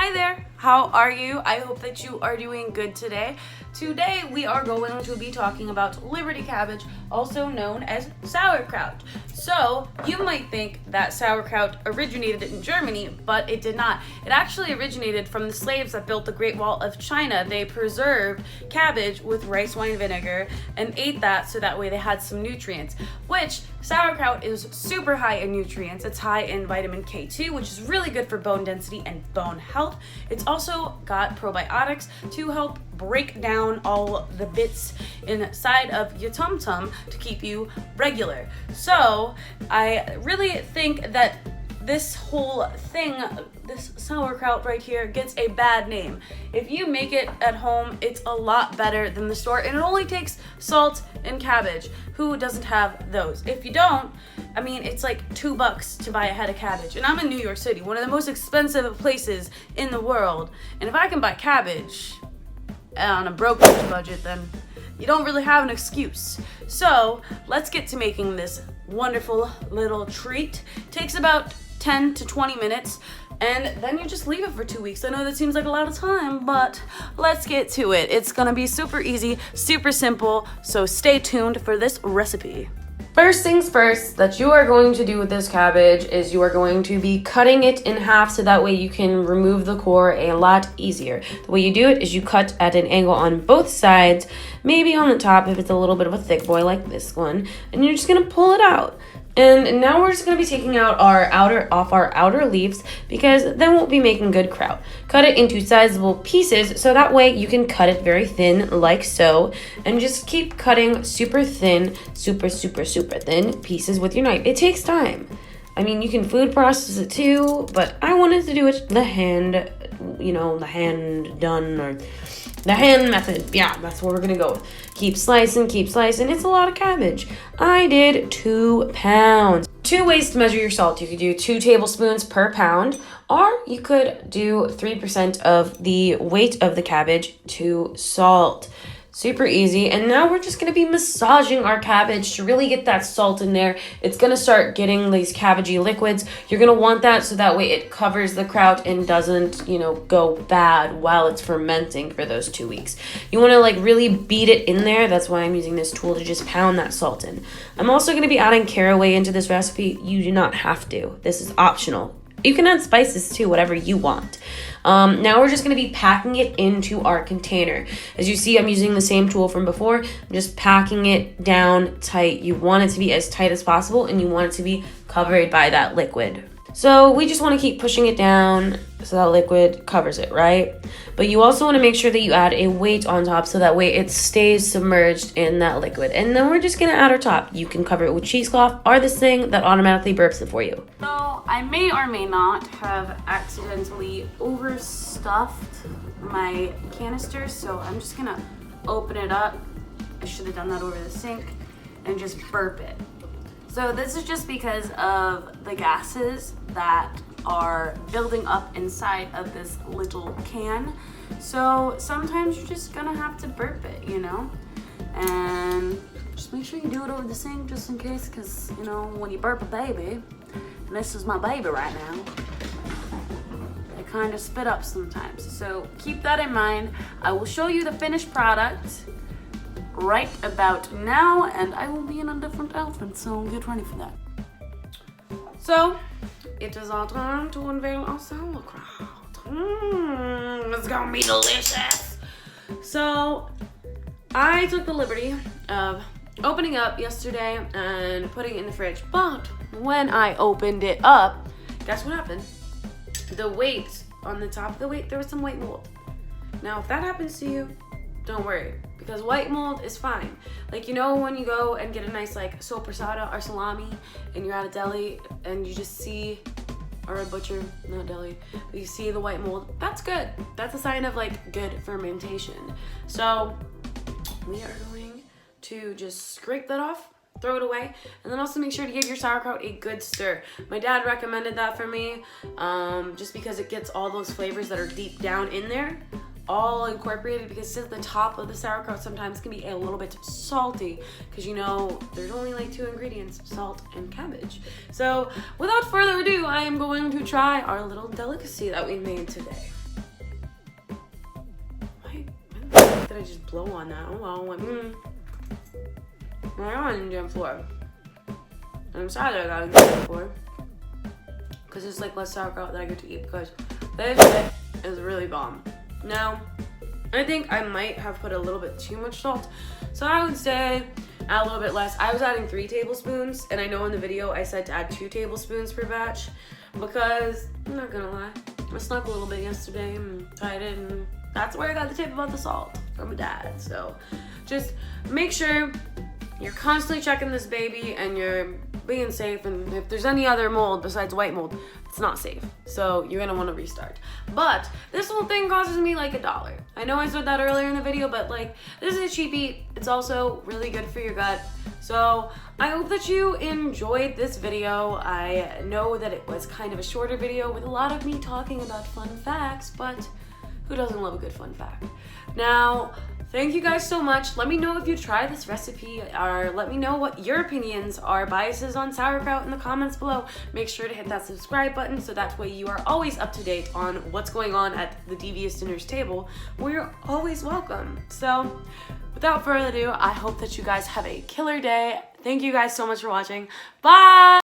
Hi there, how are you? I hope that you are doing good today. Today we are going to be talking about Liberty cabbage, also known as sauerkraut. So you might think that sauerkraut originated in Germany, but it did not. It actually originated from the slaves that built the Great Wall of China. They preserved cabbage with rice wine vinegar and ate that so that way they had some nutrients, which sauerkraut is super high in nutrients. It's high in vitamin K2, which is really good for bone density and bone health. It's also got probiotics to help break down all the bits inside of your tum-tum to keep you regular. So I really think that this whole thing, this sauerkraut right here, gets a bad name. If you make it at home, it's a lot better than the store, and it only takes salt and cabbage. Who doesn't have those? If you don't, I mean, it's like $2 to buy a head of cabbage. And I'm in New York City, one of the most expensive places in the world. And if I can buy cabbage on a broke budget, then you don't really have an excuse. So let's get to making this wonderful little treat. Takes about 10 to 20 minutes, and then you just leave it for 2 weeks. I know that seems like a lot of time, but let's get to it. It's gonna be super easy, super simple, so stay tuned for this recipe. First things first that you are going to do with this cabbage is you are going to be cutting it in half so that way you can remove the core a lot easier. The way you do it is you cut at an angle on both sides, maybe on the top if it's a little bit of a thick boy like this one, and you're just gonna pull it out. And now we're just going to be taking out our outer leaves, because then we'll be making good kraut. Cut it into sizable pieces so that way you can cut it very thin like so, and just keep cutting super thin, super thin pieces with your knife. It takes time. I mean, you can food process it too, but I wanted to do it the hand done, or the hand method. Yeah, that's what we're gonna go with. Keep slicing. It's a lot of cabbage. I did 2 pounds. 2 ways to measure your salt. You could do 2 tablespoons per pound, or you could do 3% of the weight of the cabbage to salt. Super easy. And now we're just going to be massaging our cabbage to really get that salt in there. It's going to start getting these cabbagey liquids. You're going to want that so that way it covers the kraut and doesn't, go bad while it's fermenting for those 2 weeks. You want to really beat it in there. That's why I'm using this tool to just pound that salt in. I'm also going to be adding caraway into this recipe. You do not have to. This is optional. You can add spices too, whatever you want. Now we're just going to be packing it into our container. As you see, I'm using the same tool from before. I'm just packing it down tight. You want it to be as tight as possible, and you want it to be covered by that liquid. So we just want to keep pushing it down so that liquid covers it, right? But you also want to make sure that you add a weight on top so that way it stays submerged in that liquid. And then we're just going to add our top. You can cover it with cheesecloth or this thing that automatically burps it for you. So I may or may not have accidentally overstuffed my canister, so I'm just going to open it up. I should have done that over the sink, and just burp it. So this is just because of the gases that are building up inside of this little can. So sometimes you're just gonna have to burp it, and just make sure you do it over the sink just in case, because when you burp a baby, and this is my baby right now, they kind of spit up sometimes. So keep that in mind. I will show you the finished product right about now, and I will be in a different outfit, so get ready for that. So it is our turn to unveil our sauerkraut. It's gonna be delicious. So I took the liberty of opening up yesterday and putting it in the fridge, but when I opened it up, guess what happened? The weight on the top of the weight, there was some white mold. Now if that happens to you, don't worry, because white mold is fine. When you go and get a nice soppressata or salami and you're at a deli and you just see, or a butcher, not deli, but you see the white mold, that's good. That's a sign of good fermentation. So we are going to just scrape that off, throw it away, and then also make sure to give your sauerkraut a good stir. My dad recommended that for me, just because it gets all those flavors that are deep down in there all incorporated, because since the top of the sauerkraut sometimes can be a little bit salty, because there's only 2 ingredients, salt and cabbage. So without further ado, I am going to try our little delicacy that we made today. just blow on that. Oh well, I got on the gym floor. And I'm sad that I got on the gym floor. Because it's like less sauerkraut that I get to eat, because this shit is really bomb. Now, I think I might have put a little bit too much salt. So I would say add a little bit less. I was adding 3 tablespoons, and I know in the video I said to add 2 tablespoons per batch, because I'm not gonna lie, I snuck a little bit yesterday and tried it, and that's where I got the tip about the salt from my dad. So just make sure you're constantly checking this baby and you're being safe, and if there's any other mold besides white mold, it's not safe. So you're gonna wanna restart. But this whole thing costs me like $1. I know I said that earlier in the video, but like, this is a cheap eat. It's also really good for your gut. So I hope that you enjoyed this video. I know that it was kind of a shorter video with a lot of me talking about fun facts, but who doesn't love a good fun fact? Now, thank you guys so much. Let me know if you try this recipe, or let me know what your opinions are, biases on sauerkraut in the comments below. Make sure to hit that subscribe button so that way you are always up to date on what's going on at the Devious Dinners table, where you're always welcome. So without further ado, I hope that you guys have a killer day. Thank you guys so much for watching. Bye!